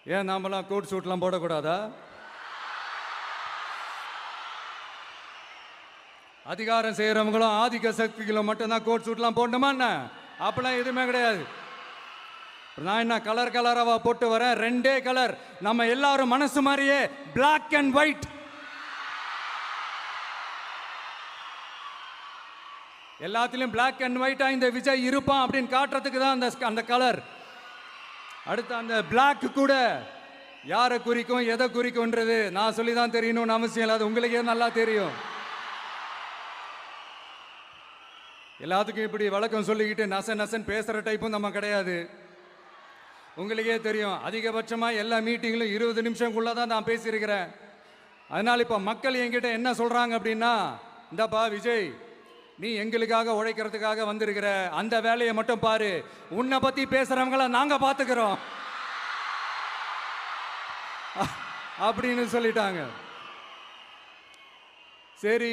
ஏன் நாமெல்லாம் கோட் சூட்லாம் போடக்கூடாதா? அதிகாரம் செய்யறவங்களும் ஆதிக்க சக்திகளும் மட்டும்தான் கோட் சூட்லாம் போடணுமா என்ன? அப்பெல்லாம் எதுவுமே கிடையாது. நான் என்ன கலர் கலராவா போட்டு வரேன்? ரெண்டே கலர், நம்ம எல்லாரும் மனசு மாதிரியே பிளாக் அண்ட் ஒயிட். எல்லாத்திலும் பிளாக் அண்ட் ஒயிட்டா இந்த விஜய் இருப்பான் அப்படின்னு காட்டுறதுக்கு தான் அந்த கலர். அடுத்து அந்த பிளாக் கூட யாரை குறிக்கும் எதை குறிக்கும்ன்றது நான் சொல்லி தான் தெரியணும்னு அவசியம் இல்லை, அது உங்களுக்கே நல்லா தெரியும். எல்லாத்துக்கும் இப்படி வழக்கம் சொல்லிக்கிட்டு நச நசன் பேசுகிற டைப்பும் நம்ம கிடையாது. உங்களுக்கே தெரியும், அதிகபட்சமாக எல்லா மீட்டிங்கிலும் 20 நிமிஷம்குள்ளே தான் நான் பேசியிருக்கிறேன். அதனால் இப்போ மக்கள் என்கிட்ட என்ன சொல்கிறாங்க அப்படின்னா, இந்தப்பா விஜய், நீ எங்களுக்காக உழைக்கிறதுக்காக வந்திருக்கிற, அந்த வேலையை மட்டும் பாரு, உன்னை பற்றி பேசுகிறவங்கள நாங்கள் பார்த்துக்கிறோம் அப்படின்னு சொல்லிட்டாங்க. சரி,